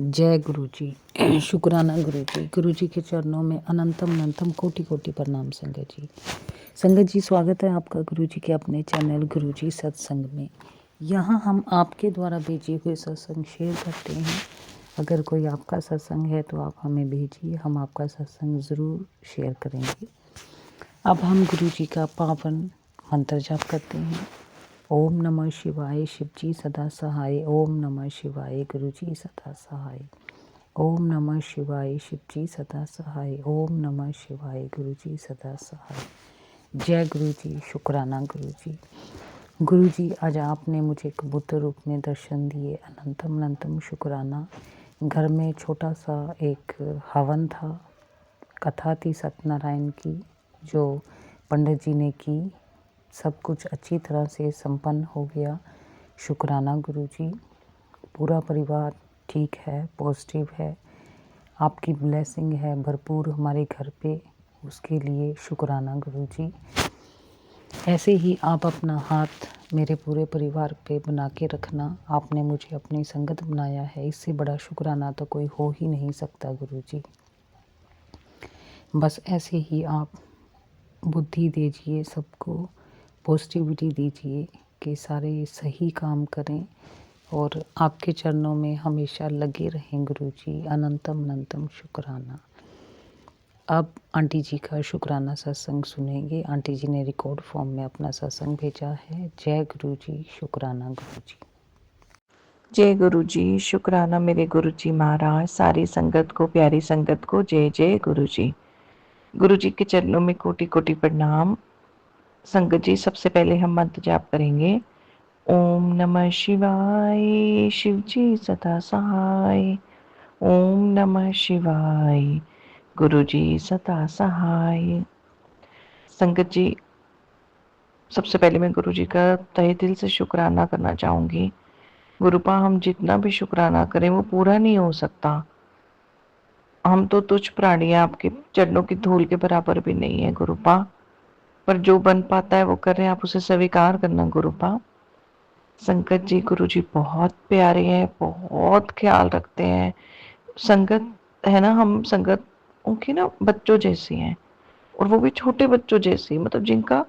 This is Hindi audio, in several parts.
जय गुरु जी। शुक्राना गुरु जी। गुरु जी के चरणों में अनंतम अनंतम कोटि कोटि प्रणाम संगत जी। संगत जी, स्वागत है आपका गुरु जी के अपने चैनल गुरु जी सत्संग में। यहाँ हम आपके द्वारा भेजे हुए सत्संग शेयर करते हैं। अगर कोई आपका सत्संग है तो आप हमें भेजिए, हम आपका सत्संग ज़रूर शेयर करेंगे। अब हम गुरु जी का पावन मंत्र जाप करते हैं। ओम नमः शिवाय, शिव जी सदा सहाय। ओम नमः शिवाय, गुरु जी सदा सहाय। ओम नमः शिवाय, शिव जी सदा सहाय। ओम नमः शिवाय, गुरु जी सदा सहाय। जय गुरु जी। शुक्राना गुरु जी। गुरु जी, आज आपने मुझे कबूतर रूप में दर्शन दिए, अनंतम अनंतम शुक्राना। घर में छोटा सा एक हवन था, कथा थी सत्यनारायण की जो पंडित जी ने की। सब कुछ अच्छी तरह से संपन्न हो गया। शुक्राना गुरु जी। पूरा परिवार ठीक है, पॉजिटिव है, आपकी ब्लेसिंग है भरपूर हमारे घर पे, उसके लिए शुक्राना गुरु जी। ऐसे ही आप अपना हाथ मेरे पूरे परिवार पे बना के रखना। आपने मुझे अपनी संगत बनाया है, इससे बड़ा शुक्राना तो कोई हो ही नहीं सकता गुरु जी। बस ऐसे ही आप बुद्धि दीजिए, सबको पॉजिटिविटी दीजिए कि सारे सही काम करें और आपके चरणों में हमेशा लगे रहें गुरु जी। अनंतम अनंतम शुक्राना। अब आंटी जी का शुक्राना सत्संग सुनेंगे। आंटी जी ने रिकॉर्ड फॉर्म में अपना सत्संग भेजा है। जय गुरु जी। शुक्राना गुरु जी। जय गुरु जी। शुक्राना मेरे गुरु जी महाराज। सारी संगत को, प्यारी संगत को जय जय गुरु जी। गुरु जी के चरणों में कोटि कोटि प्रणाम। संगत जी, सबसे पहले हम मंत्र जाप करेंगे। ओम नमः शिवाय, शिव जी सदा सहाय। ओम नमः शिवाय, गुरु जी सदा सहाय। संगत जी, सबसे पहले मैं गुरु जी का तहे दिल से शुक्राना करना चाहूंगी। गुरुपा, हम जितना भी शुक्राना करें वो पूरा नहीं हो सकता। हम तो तुच्छ प्राणी हैं, आपके चरणों की धूल के बराबर भी नहीं है गुरुपा। पर जो बन पाता है वो कर रहे हैं, आप उसे स्वीकार करना गुरुपा। संगत जी, गुरु जी बहुत प्यारे हैं, बहुत ख्याल रखते हैं। संगत है ना, हम संगत उनकी ना बच्चों जैसी हैं, और वो भी छोटे बच्चों जैसी, मतलब जिनका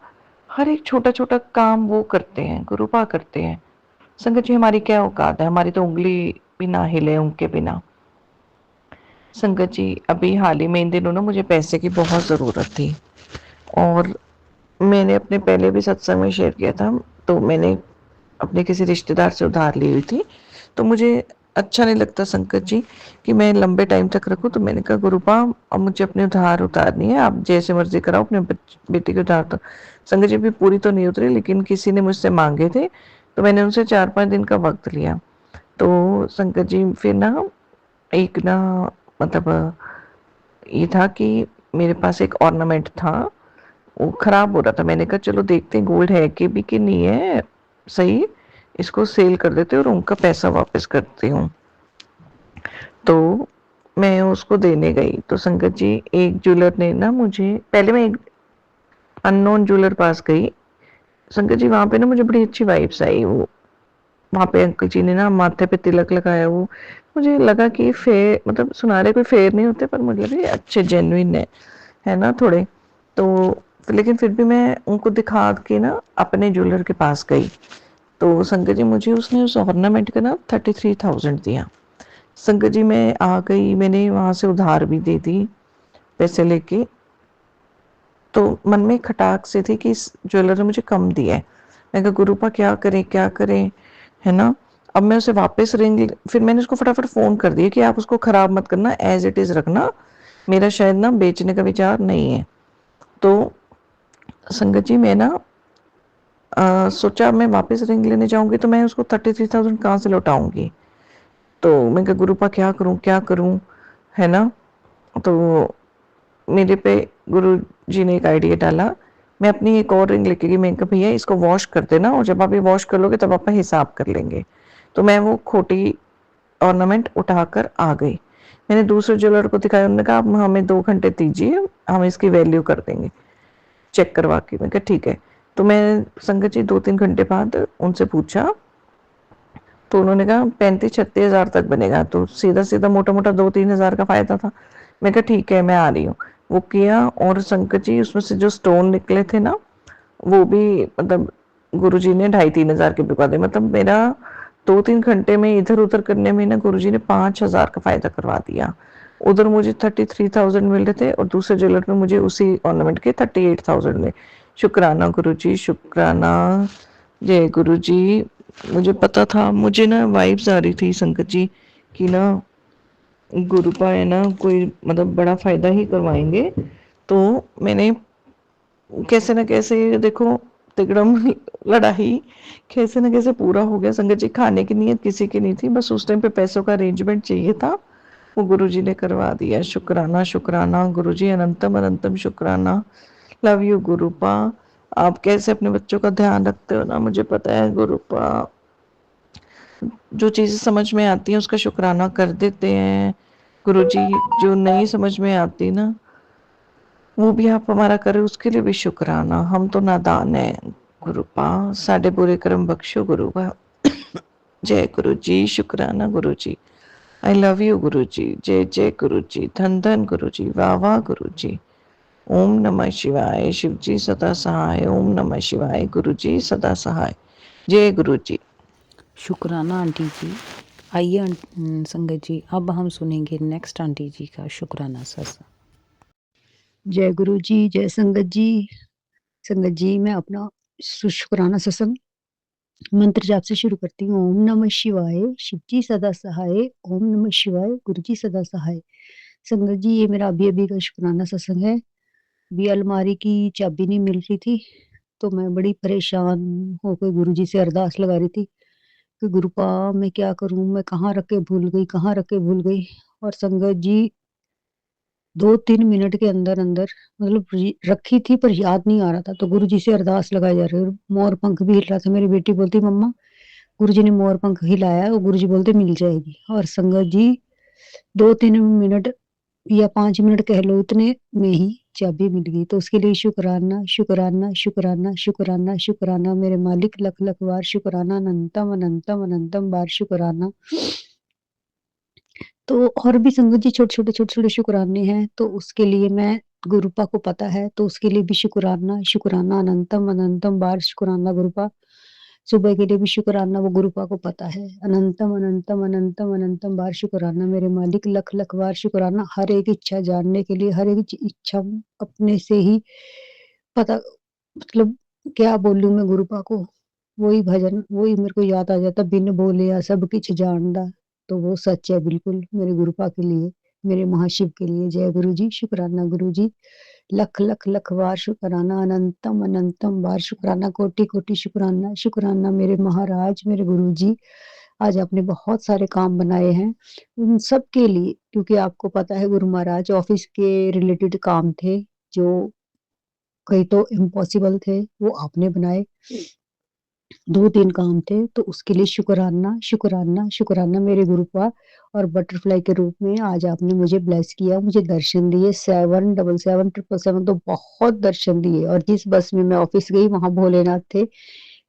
हर एक छोटा छोटा काम वो करते हैं, गुरुपा करते हैं। संगत जी, हमारी क्या औकात है, हमारी तो उंगली भी ना हिले उनके बिना। संगत जी, अभी हाल ही में इन दिनों ना मुझे पैसे की बहुत ज़रूरत थी, और मैंने अपने पहले भी सत्संग में शेयर किया था, तो मैंने अपने किसी रिश्तेदार से उधार ली हुई थी। तो मुझे अच्छा नहीं लगता संकट जी कि मैं लंबे टाइम तक रखूं, तो मैंने कहा गुरुपा, अब मुझे अपने उधार उतारनी है, आप जैसे मर्जी कराओ अपने बेटी के उधार। तो संकट जी भी पूरी तो नहीं उतरी, लेकिन किसी ने मुझसे मांगे थे, तो मैंने उनसे 4-5 दिन का वक्त लिया। तो संकट जी फिर ना एक ना, मतलब ये था कि मेरे पास एक ऑर्नामेंट था, वो खराब हो रहा था। मैंने कहा चलो देखते हैं गोल्ड है कि नहीं है सही, इसको सेल कर देते और उनका पैसा वापस करती हूँ। तो मैं उसको देने गई, तो संगत जी एक ज्वेलर ने ना मुझे, पहले मैं एक अननोन ज्वेलर पास गई संगत जी, वहाँ पे ना मुझे बड़ी अच्छी वाइब्स आई। वो वहाँ पे अंकल जी ने ना माथे पे तिलक लगाया, वो मुझे लगा कि फेयर, मतलब सुनारे कोई फेयर नहीं होते, पर मुझे लगा अच्छे जेन्युइन है ना थोड़े। तो लेकिन फिर भी मैं उनको दिखा के ना अपने ज्वेलर के पास गई। तो संगत जी मुझे उसने उस ऑर्नामेंट का ना 33,000 दिया। संगत जी मैं आ गई, मैंने वहाँ से उधार भी दे दी पैसे लेके। तो मन में खटाक से थी कि इस ज्वेलर ने मुझे कम दिया है। मैं कहा गुरुपा क्या करें, है ना। अब मैं उसे वापस रिंग, फिर मैंने उसको फटाफट फ़ोन कर दिया कि आप उसको ख़राब मत करना, एज इट इज़ रखना, मेरा शायद ना बेचने का विचार नहीं है। तो संगत जी मैं ना सोचा मैं वापस रिंग लेने जाऊंगी तो मैं उसको 33,000 कहाँ से लौटाऊंगी। तो मैं कहा गुरुपा क्या करूं, है ना। तो मेरे पे गुरु जी ने एक आइडिया डाला। मैं अपनी एक और रिंग लेके गई, मैं कहा भैया इसको वॉश कर देना, और जब आप ये वॉश कर लोगे तब आप हिसाब कर लेंगे। तो मैं वो खोटी ऑर्नामेंट उठाकर आ गई। मैंने दूसरे ज्वेलर को दिखाया, उन्होंने कहा आप हमें 2 घंटे दीजिए, हम इसकी वैल्यू कर देंगे चेक करवा के। मैं कहा ठीक है। तो मैं संगत जी 2-3 घंटे बाद उनसे पूछा तो उन्होंने कहा 35-36 हज़ार तक बनेगा। तो सीधा सीधा मोटा मोटा 2-3 हज़ार का फ़ायदा था। मैं कहा ठीक है, मैं आ रही हूँ। वो किया, और संकट जी उसमें से जो स्टोन निकले थे ना, वो भी मतलब गुरुजी ने 2,500-3 हज़ार के बिकवा दिए। मतलब मेरा 2-3 घंटे में इधर उधर करने में ना गुरुजी ने 5,000 का फ़ायदा करवा दिया। उधर मुझे 33,000 मिल रहे थे और दूसरे ज्वेलर में मुझे उसी ऑर्नामेंट के 38,000 में। शुक्राना गुरुजी, शुक्राना। जय गुरुजी। मुझे पता था, मुझे ना वाइब्स आ रही थी संकट जी कि ना गुरुपा है ना कोई मतलब बड़ा फ़ायदा ही करवाएंगे। तो मैंने कैसे न कैसे देखो तिकड़म लड़ाई कैसे न कैसे पूरा हो गया। संगत जी खाने की नीयत किसी की नहीं थी, बस उस टाइम पे पैसों का अरेंजमेंट चाहिए था, वो गुरुजी ने करवा दिया। शुक्राना शुक्राना गुरुजी, अनंतम अनंतम शुक्राना। Love you गुरुपा। आप कैसे अपने बच्चों का ध्यान रखते हो ना, मुझे पता है गुरुपा। जो चीज़ें समझ में आती हैं उसका शुक्राना कर देते हैं गुरुजी। जो नहीं समझ में आती ना, वो भी आप हमारा करें, उसके लिए भी शुक्राना। हम तो नादान है गुरुपा, साढ़े बुरे कर्म बख्शो गुरुपा। जय गुरु जी, शुक्राना गुरु जी। आई लव यू गुरु जी। जय जय गुरु जी, धन धन गुरु जी, वाह वाह गुरु जी। ओम नमः शिवाय। शिव जी सदा सहाय। ओम नमः शिवाय। गुरु जी सदा सहाय। जय गुरु जी। शुक्राना आंटी जी। आइए संगत जी, अब हम सुनेंगे नेक्स्ट आंटी जी का शुक्राना सत्संग। जय गुरु जी, जय संगत जी। संगत जी, मैं अपना शुक्राना सत्संग मंत्र जाप से शुरू करती हूँ। ओम नमः शिवाय, शिव जी सदा सहाय। ओम नमः शिवाय, गुरु जी सदा सहाय। संगत जी, ये मेरा अभी अभी का शुक्राना सत्संग है। भी अलमारी की चाबी नहीं मिल रही थी, तो मैं बड़ी परेशान होकर गुरु जी से अरदास लगा रही थी कि गुरुपा मैं क्या करूं, मैं कहाँ रख के भूल गई, कहाँ रख के भूल गई। और संगत जी 2-3 मिनट के अंदर मतलब रखी थी पर याद नहीं आ रहा था, तो गुरुजी से अरदास लगाई जा रही है। मोर पंख भी हिल रहा था। मेरी बेटी बोलती मम्मा गुरुजी ने मोर पंख हिलाया और गुरुजी बोलते मिल जाएगी। और संगत जी 2-3 मिनट या 5 मिनट कह लो, इतने में ही चाबी मिल गई। तो उसके लिए शुक्राना शुक्राना शुक्राना शुक्राना शुक्राना मेरे मालिक, लख लख बार शुक्राना, अनंतम अनंतम अनंतम बार शुक्राना। तो और भी संगत जी छोटे-छोटे शुक्राने हैं, तो उसके लिए मैं गुरुपा को पता है, तो उसके लिए भी शुक्राना शुक्राना, अनंतम अनंतम बार शुक्राना गुरुपा। सुबह के लिए भी शुक्राना, वो गुरुपा को पता है। अनंतम अनंतम अनंतम अनंतम बार शुक्राना मेरे मालिक, लख लख बार शुक्राना। हर एक इच्छा जानने के लिए, हर एक इच्छा अपने से ही पता, मतलब क्या बोलूँ मैं गुरुपा को, वही भजन वही मेरे को याद आ जाता, बिन बोलिया सब किछ जानदा। तो वो सच है बिल्कुल मेरे गुरुपा के लिए, मेरे महाशिव के लिए। जय गुरु जी, शुक्राना गुरु जी। लख लख लख बार शुक्राना, अनंतम अनंतम बार शुक्राना, कोटि कोटि शुक्राना शुक्राना मेरे महाराज, मेरे गुरु जी। आज आपने बहुत सारे काम बनाए हैं उन सब के लिए, क्योंकि आपको पता है गुरु महाराज ऑफिस के रिलेटेड काम थे जो कई तो इम्पॉसिबल थे, वो आपने बनाए। 2-3 काम थे, तो उसके लिए शुक्राना शुक्राना शुक्राना मेरे गुरुपा। और बटरफ्लाई के रूप में आज आपने मुझे ब्लेस किया, मुझे दर्शन दिए 777 तो बहुत दर्शन दिए। और जिस बस में मैं ऑफिस गई वहां भोलेनाथ थे,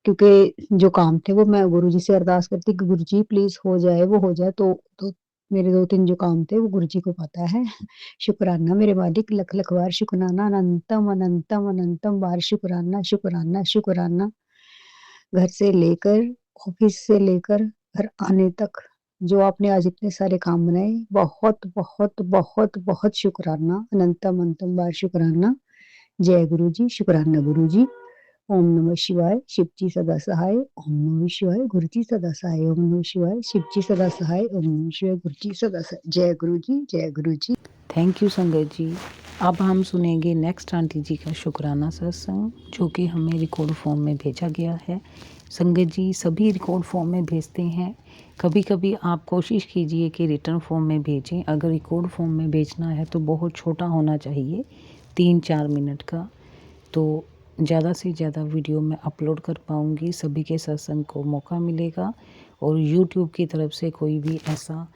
क्योंकि जो काम थे वो मैं गुरुजी से अरदास करती कि गुरुजी प्लीज हो जाए, वो हो जाए। तो मेरे 2-3 जो काम थे वो गुरुजी को पता है। शुक्राना मेरे मालिक, लख लख बार शुक्राना, अनंतम अनंतम अनंतम बार शुक्राना शुक्राना शुक्राना। घर से लेकर, ऑफिस से लेकर घर आने तक जो आपने आज इतने सारे काम बनाए, बहुत बहुत बहुत बहुत शुक्राना, अनंतम अनंतम बार शुक्राना। जय गुरु जी, शुक्राना गुरु जी। ओम नमः शिवाय, शिव जी सदा सहाय। ओम नमः शिवाय, गुरु जी सदा सहाय। ओम नमः शिवाय, शिव जी सदा सहाय। ओम नमः शिवाय, गुरु जी सदा सहाय। जय गुरु जी, जय गुरु जी। थैंक यू संगत जी। अब हम सुनेंगे नेक्स्ट आंटी जी का शुक्राना सत्संग, जो कि हमें रिकॉर्ड फॉर्म में भेजा गया है। संगत जी सभी रिकॉर्ड फॉर्म में भेजते हैं, कभी कभी आप कोशिश कीजिए कि रिटर्न फॉर्म में भेजें। अगर रिकॉर्ड फॉर्म में भेजना है तो बहुत छोटा होना चाहिए, 3-4 मिनट का, तो ज़्यादा से ज़्यादा वीडियो मैं अपलोड कर पाऊँगी, सभी के सत्संग को मौका मिलेगा। और यूट्यूब की तरफ से कोई भी ऐसा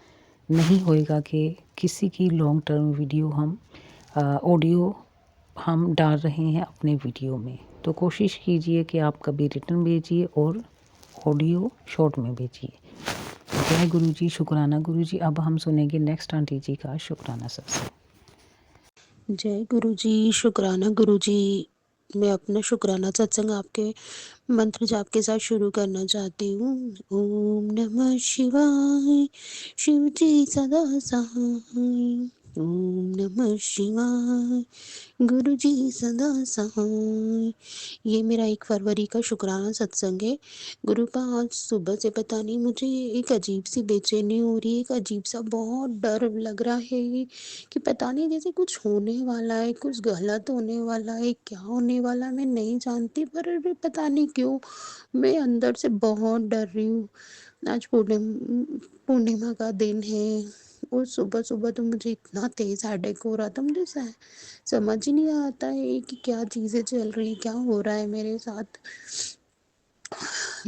नहीं होएगा कि किसी की लॉन्ग टर्म वीडियो हम ऑडियो हम डाल रहे हैं अपने वीडियो में। तो कोशिश कीजिए कि आप कभी रिटर्न भेजिए और ऑडियो शॉर्ट में भेजिए। जय गुरु जी, शुक्राना गुरु जी। अब हम सुनेंगे नेक्स्ट आंटी जी का शुक्राना सत्संग। जय गुरु जी, शुक्राना गुरु जी। मैं अपना शुक्राना सत्संग आपके मंत्र जाप के साथ शुरू करना चाहती हूँ। ओम नमः शिवाय, शिव जी सदा सहाय। ओम नमः शिवाय, गुरु जी सदा सहाय। ये मेरा 1 फरवरी का शुक्राना सत्संग है। गुरुपा आज सुबह से पता नहीं मुझे एक अजीब सी बेचैनी हो रही है, एक अजीब सा बहुत डर लग रहा है कि पता नहीं जैसे कुछ होने वाला है, कुछ गलत होने वाला है, क्या होने वाला है मैं नहीं जानती, पर अभी पता नहीं क्यों मैं अंदर से बहुत डर रही हूँ। आज पूर्णिमा का दिन है और सुबह सुबह तो मुझे इतना तेज़ हेडेक हो रहा था, मुझे समझ ही नहीं आता है कि क्या चीज़ें चल रही हैं, क्या हो रहा है मेरे साथ।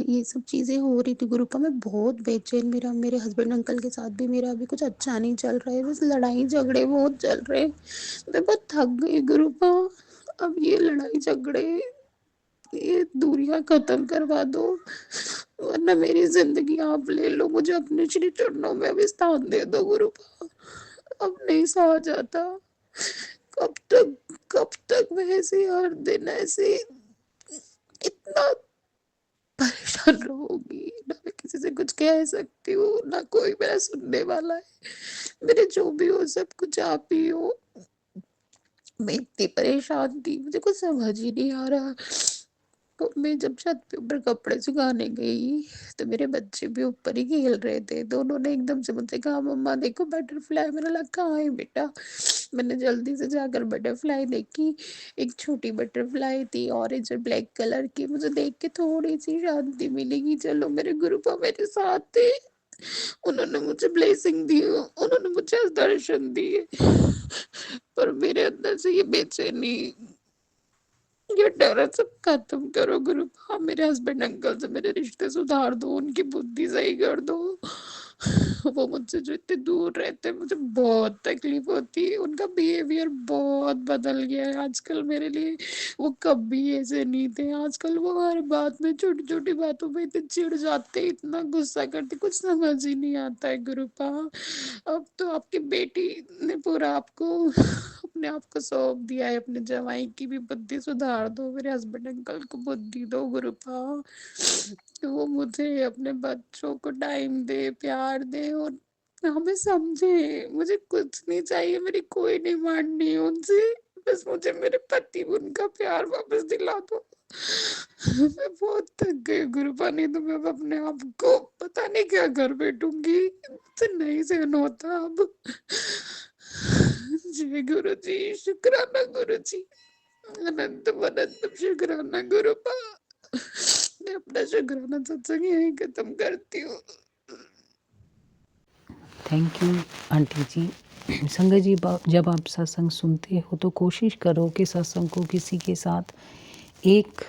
ये सब चीज़ें हो रही थी गुरुपा, मैं बहुत बेचैन, मेरे हस्बैंड अंकल के साथ भी मेरा अभी कुछ अच्छा नहीं चल रहा है, बस लड़ाई झगड़े बहुत चल रहे हैं। मैं बहुत थक गई गुरुपा, अब ये लड़ाई झगड़े, ये दूरियां खत्म करवा दो, वरना मेरी जिंदगी आप ले लो, मुझे अपने श्री चरणों में अभी स्थान दे दो गुरुपा। अब नहीं सहा जाता, कब तक मैं ऐसे हर दिन ऐसे इतना परेशान रहूंगी, ना मैं किसी से कुछ कह सकती हूँ, ना कोई मेरा सुनने वाला है। मेरे जो भी हो सब कुछ आप ही हो। मैं इतनी परेशान थी, मुझे कुछ समझ ही नहीं आ रहा। तो मैं जब छत पे ऊपर कपड़े सुखाने गई तो मेरे बच्चे भी ऊपर ही खेल रहे थे, तो उन्होंने एकदम से मुझसे कहा मम्मा देखो बटरफ्लाई। मैंने लगा कहाँ है बेटा। मैंने जल्दी से जाकर बटरफ्लाई देखी, एक छोटी बटरफ्लाई थी ऑरेंज और ब्लैक कलर की। मुझे देख के थोड़ी सी शांति मिलेगी, चलो मेरे गुरुपा मेरे साथ थे, उन्होंने मुझे ब्लेसिंग दी, उन्होंने मुझे दर्शन दिए, पर मेरे अंदर से ये बेचैनी, ये डर सब खत्म करो गुरुपा। मेरे हस्बैंड अंकल से मेरे रिश्ते सुधार दो, उनकी बुद्धि सही कर दो। वो मुझसे जो इतने दूर रहते हैं, मुझे बहुत तकलीफ होती है, उनका बिहेवियर बहुत बदल गया है आजकल मेरे लिए। वो कभी ऐसे नहीं थे, आजकल वो हर बात में छोटी छोटी बातों पे इतने चिढ़ जाते, इतना गुस्सा करते, कुछ समझ ही नहीं आता है गुरुपा। अब तो आपकी बेटी ने पूरा आपको अपने आप को सौंप दिया है, अपने जवाई की भी बुद्धि सुधार दो, मेरे हस्बैंड अंकल को बुद्धि दो गुरुपा, तो वो मुझे अपने बच्चों को टाइम दे, प्यार दे और हमें समझे। मुझे कुछ नहीं चाहिए, मेरी कोई डिमांड नहीं है उनसे, बस मुझे मेरे पति उनका प्यार वापस दिला दो। मैं बहुत थक गई गुरुपा, नहीं तो मैं अब अपने आप को पता नहीं क्या कर बैठूंगी, मुझसे नहीं सहन होता अब। जय गुरु जी, शुक्राना गुरु जी, अनंत अनंत शुक्राना गुरुपा। मैं अपना शुक्राना सत्संग यहीं खत्म करती हूँ। थैंक यू आंटी जी। संगत जी, जब आप सत्संग सुनते हो तो कोशिश करो कि सत्संग को किसी के साथ एक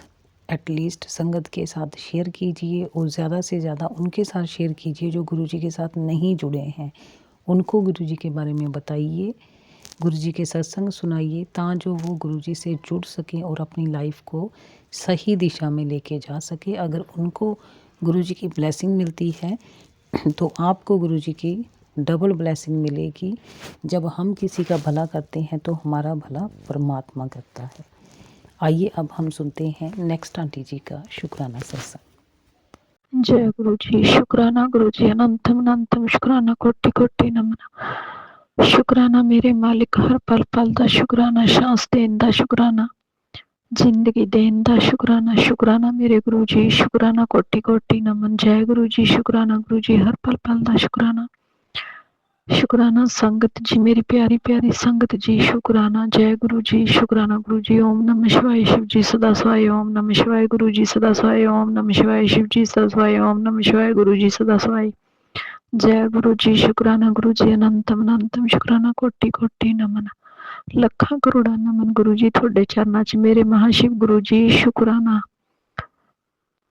एटलीस्ट संगत के साथ शेयर कीजिए, और ज़्यादा से ज़्यादा उनके साथ शेयर कीजिए जो गुरुजी के साथ नहीं जुड़े हैं। उनको गुरुजी के बारे में बताइए, गुरुजी के सत्संग सुनाइए, ताकि वो गुरुजी से जुड़ सकें और अपनी लाइफ को सही दिशा में लेके जा सके। अगर उनको गुरुजी की ब्लेसिंग मिलती है तो आपको गुरुजी की डबल ब्लेसिंग मिलेगी। जब हम किसी का भला करते हैं तो हमारा भला परमात्मा करता है। आइए अब हम सुनते हैं नेक्स्ट आंटी जी का शुक्राना सत्संग। जय गुरु जी, शुक्राना गुरु जी, अनंतम अनंतम शुक्राना, कोटि कोटि नमन। शुक्राना मेरे मालिक, हर पल पल दा शुक्राना, सांस देन दा शुक्राना, जिंदगी देन दा शुक्राना। शुक्राना मेरे गुरु जी, शुक्राना कोटि कोटि नमन। जय गुरु जी, शुक्राना गुरु जी, हर पल पल दा शुक्राना। शुक्राना संगत जी, मेरी प्यारी प्यारी संगत जी, शुक्राना। जय गुरु जी, शुक्राना गुरु जी। ओम नमः शिवाय, शिव जी सदा शिवाय। ओम नमः शिवाय, गुरु जी सदा शिवाय। ओम नमः शिवाय, शिव जी सदा शिवाय। ओम नमः शिवाय, गुरु जी सदा शिवाय। जय गुरु जी, शुक्राना गुरु जी, अनंतम अनंतम शुक्राना, कोटि कोटि नमन। ਲੱਖਾਂ ਕਰੋੜਾਂ ਨਮਨ ਗੁਰੂ ਜੀ ਤੁਹਾਡੇ ਚਰਨਾਂ 'ਚ ਮੇਰੇ ਮਹਾਸ਼ਿਵ ਗੁਰੂ ਜੀ, ਸ਼ੁਕਰਾਨਾ।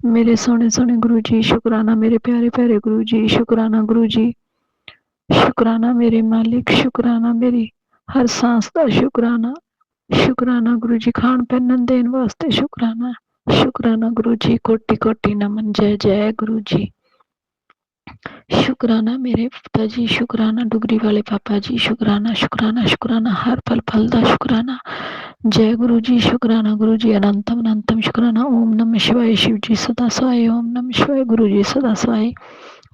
ਮੇਰੇ ਸੋਹਣੇ ਸੋਹਣੇ ਗੁਰੂ ਜੀ, ਸ਼ੁਕਰਾਨਾ। ਮੇਰੇ ਪਿਆਰੇ ਪਿਆਰੇ ਗੁਰੂ ਜੀ, ਸ਼ੁਕਰਾਨਾ ਗੁਰੂ ਜੀ। शुक्राना मेरे मालिक, शुक्राना मेरी हर सांस का शुक्राना। शुक्राना गुरु जी, खान पहनन देन वास्ते शुक्राना। शुक्राना गुरु जी, कोटि कोटि नमन। जय जय गुरु जी। शुक्राना मेरे पिताजी, शुक्राना डुगरी वाले पापा जी, शुक्राना शुक्राना शुक्राना हर पल फल दा शुक्राना। जय गुरु जी, शुक्राना गुरु जी, अनंतम अनंतम शुक्राना। ओम नमः शिवाय, शिव जी सदा सहाय। ओम नमः शिवाय, गुरु जी सदा सहाय।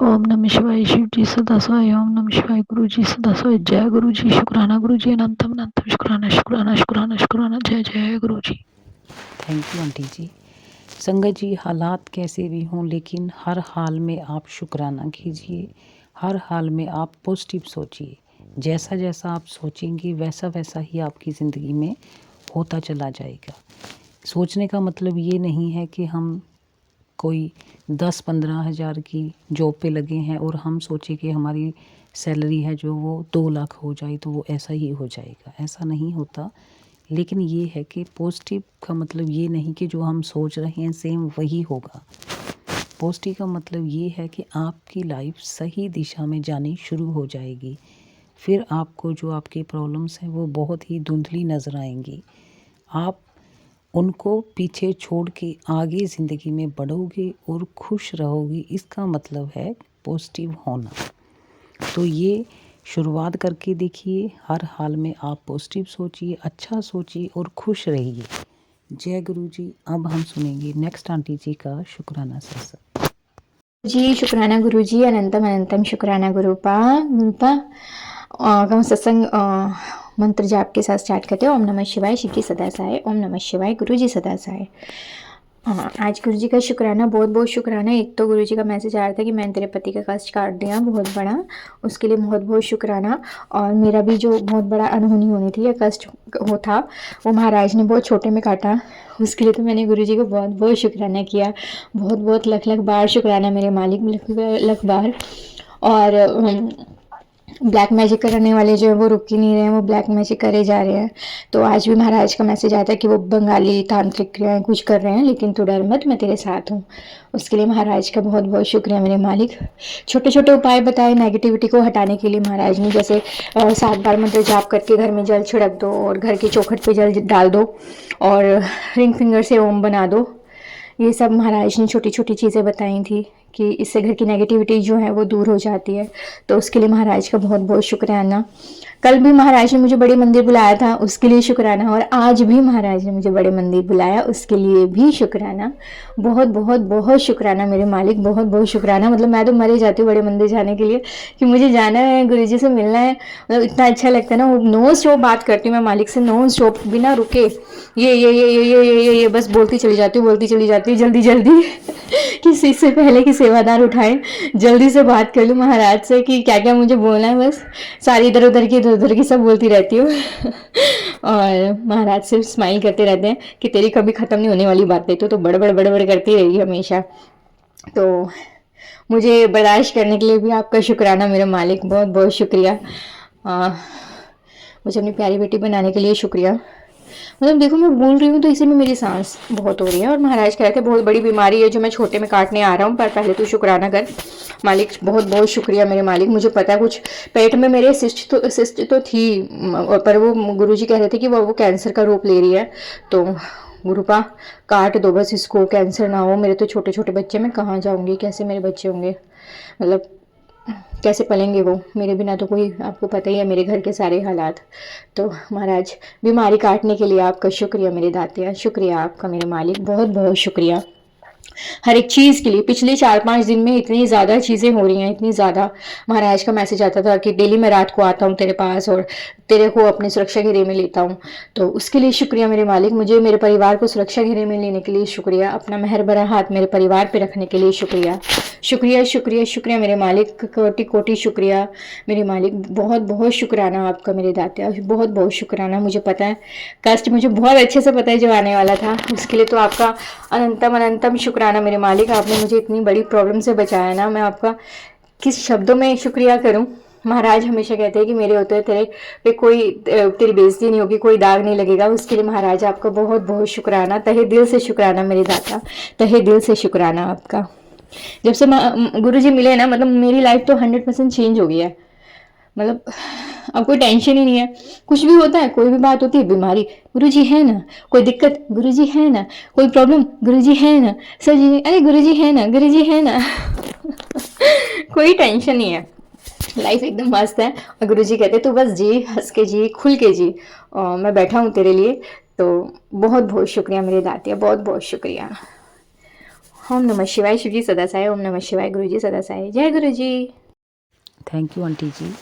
ओम नमः शिवाय, शिव जी सदा सहाय। ओम नमः शिवाय, गुरु जी सदा सहाय। जय गुरु जी, शुक्राना गुरु जी, अनंतम अनंतम शुक्राना शुक्राना शुक्राना शुक्राना। जय जय गुरु जी। थैंक यू आंटी जी। संगत जी, हालात कैसे भी हों लेकिन हर हाल में आप शुक्राना कीजिए, हर हाल में आप पॉजिटिव सोचिए। जैसा जैसा आप सोचेंगे वैसा वैसा ही आपकी ज़िंदगी में होता चला जाएगा। सोचने का मतलब ये नहीं है कि हम कोई 10-15 हज़ार की जॉब पे लगे हैं और हम सोचे कि हमारी सैलरी है जो वो 2 लाख हो जाए तो वो ऐसा ही हो जाएगा, ऐसा नहीं होता। लेकिन ये है कि पॉजिटिव का मतलब ये नहीं कि जो हम सोच रहे हैं सेम वही होगा। पॉजिटिव का मतलब ये है कि आपकी लाइफ सही दिशा में जानी शुरू हो जाएगी। फिर आपको जो आपकी प्रॉब्लम्स हैं वो बहुत ही धुंधली नज़र आएंगी। आप उनको पीछे छोड़ के आगे ज़िंदगी में बढ़ोगे और खुश रहोगे। इसका मतलब है पॉजिटिव होना। तो ये शुरुआत करके देखिए, हर हाल में आप पॉजिटिव सोचिए, अच्छा सोचिए और खुश रहिए। जय गुरु जी। अब हम सुनेंगे नेक्स्ट आंटी जी का शुक्राना सत्संग। जी शुक्राना गुरु जी, अनंतम अनंतम शुक्राना गुरुपा। हम सत्संग मंत्र जाप के साथ स्टार्ट करते हैं। ओम नमः शिवाय, शिव जी सदा सहाय। ओम नमः शिवाय, गुरु जी सदा सहाय। आज गुरु जी का शुक्राना, बहुत बहुत शुक्राना। एक तो गुरु जी का मैसेज आ रहा था कि मैंने तेरे पति का कष्ट काट दिया बहुत बड़ा, उसके लिए बहुत बहुत शुक्राना। और मेरा भी जो बहुत बड़ा अनहोनी होनी थी या कष्ट हो था वो महाराज ने बहुत छोटे में काटा, उसके लिए तो मैंने गुरु जी को बहुत बहुत शुक्राना किया। बहुत बहुत लख लख बार शुक्राना मेरे मालिक, लख बार। और ब्लैक मैजिक करने वाले जो है वो रुक ही नहीं रहे हैं, वो ब्लैक मैजिक करे जा रहे हैं। तो आज भी महाराज का मैसेज आता है कि वो बंगाली तांत्रिक क्रियाएं कुछ कर रहे हैं, लेकिन तू डर मत, मैं तेरे साथ हूँ। उसके लिए महाराज का बहुत बहुत शुक्रिया मेरे मालिक। छोटे छोटे उपाय बताए नेगेटिविटी को हटाने के लिए महाराज ने, जैसे 7 बार मंत्र जाप करके घर में जल छिड़क दो और घर की चौखट पे जल डाल दो और रिंग फिंगर से ओम बना दो। ये सब महाराज ने छोटी छोटी चीज़ें बताई थी कि इससे घर की नेगेटिविटी जो है वो दूर हो जाती है। तो उसके लिए महाराज का बहुत बहुत शुक्राना। कल भी महाराज ने मुझे बड़े मंदिर बुलाया था, उसके लिए शुक्राना। और आज भी महाराज ने मुझे बड़े मंदिर बुलाया, उसके लिए भी शुक्राना। बहुत बहुत बहुत शुक्राना मेरे मालिक, बहुत बहुत शुक्राना। मतलब मैं तो मरे जाती हूँ बड़े मंदिर जाने के लिए कि मुझे जाना है, गुरु जी से मिलना है। मतलब इतना अच्छा लगता है ना, नॉन स्टॉप बात करती हूँ मैं मालिक से, नॉन स्टॉप बिना रुके ये बस बोलती चली जाती हूँ, बोलती चली जाती हूँ। जल्दी जल्दी किसी से पहले कि सेवादार उठाएं, जल्दी से बात कर लूँ महाराज से कि क्या क्या मुझे बोलना है। बस सारी इधर उधर की सब बोलती रहती हूँ और महाराज सिर्फ स्माइल करते रहते हैं कि तेरी कभी ख़त्म नहीं होने वाली बातें, तो बड़बड़ करती रहेगी हमेशा। तो मुझे बर्दाश्त करने के लिए भी आपका शुक्राना मेरे मालिक, बहुत बहुत शुक्रिया। मुझे अपनी प्यारी बेटी बनाने के लिए शुक्रिया। मतलब देखो मैं बोल रही हूँ तो इसी में मेरी सांस बहुत हो रही है। और महाराज कह रहे थे बहुत बड़ी बीमारी है जो मैं छोटे में काटने आ रहा हूँ, पर पहले तो शुक्राना कर। मालिक बहुत बहुत शुक्रिया मेरे मालिक। मुझे पता है कुछ पेट में मेरे सिस्ट तो थी, पर वो गुरुजी कह रहे थे कि वो कैंसर का रूप ले रही है। तो गुरुपा काट दो बस इसको, कैंसर ना हो। मेरे तो छोटे छोटे बच्चे, मैं कहाँ जाऊँगी, कैसे मेरे बच्चे होंगे, मतलब कैसे पलेंगे वो मेरे बिना। तो कोई, आपको पता ही है मेरे घर के सारे हालात। तो महाराज बीमारी काटने के लिए आपका शुक्रिया मेरे दातिया, शुक्रिया आपका मेरे मालिक, बहुत बहुत शुक्रिया हर एक चीज़ के लिए। पिछले 4-5 दिन में इतनी ज़्यादा चीज़ें हो रही हैं, इतनी ज़्यादा। महाराज का मैसेज आता था कि डेली मैं रात को आता हूँ तेरे पास और तेरे को अपनी सुरक्षा घेरे में लेता हूँ। तो उसके लिए शुक्रिया मेरे मालिक। मुझे मेरे परिवार को सुरक्षा घेरे में लेने के लिए शुक्रिया। अपना मेहर भरा हाथ मेरे परिवार पे रखने के लिए शुक्रिया, शुक्रिया शुक्रिया शुक्रिया मेरे मालिक। कोटि कोटि शुक्रिया मेरे मालिक, बहुत बहुत शुक्राना आपका मेरे दातिया, बहुत बहुत शुक्राना। मुझे पता है कष्ट मुझे बहुत अच्छे से पता है जो आने वाला था, उसके लिए तो आपका अनंतम अनंतम शुक्राना मेरे मालिक। आपने मुझे इतनी बड़ी प्रॉब्लम से बचाया ना, मैं आपका किस शब्दों में शुक्रिया करूं। महाराज हमेशा कहते हैं कि मेरे होते तेरे पे कोई तेरी बेइज्जती नहीं होगी, कोई दाग नहीं लगेगा। उसके लिए महाराज आपका बहुत बहुत शुक्राना, तहे दिल से शुक्राना मेरे दाता, तहे दिल से शुक्राना आपका। जब से गुरुजी मिले ना, मतलब मेरी लाइफ तो 100% चेंज हो गई है। मतलब अब कोई टेंशन ही नहीं है। कुछ भी होता है, कोई भी बात होती है, बीमारी गुरुजी है ना, कोई दिक्कत गुरुजी है ना, कोई प्रॉब्लम गुरुजी है ना, सर जी अरे गुरुजी है ना, गुरुजी है ना कोई टेंशन नहीं है, लाइफ एकदम मस्त है। और गुरुजी कहते तू बस जी, हंस के जी, खुल के जी, मैं बैठा हूँ तेरे लिए। तो बहुत बहुत शुक्रिया मेरे दातिया, बहुत बहुत शुक्रिया। ओम नमः शिवाय, शिव जी सदा सहाय। ओम नमः शिवाय, गुरु जी सदा सहाय। जय गुरु जी। थैंक यू आंटी जी।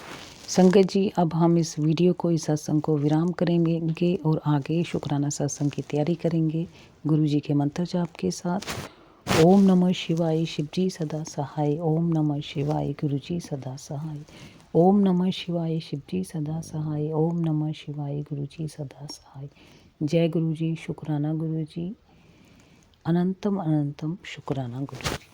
संगत जी, अब हम इस वीडियो को, इस सत्संग को विराम करेंगे और आगे शुक्राना सत्संग की तैयारी करेंगे गुरु जी के मंत्र जाप के साथ। ओम नमः शिवाय, शिव जी सदा सहाय। ओम नमः शिवाय, गुरु जी सदा सहाय। ओम नमः शिवाय, शिव जी सदा सहाय। ओम नमः शिवाय, गुरु जी सदा सहाय। जय गुरु जी, शुक्राना गुरु जी, अनंतम अनंतम शुक्राना गुरु जी।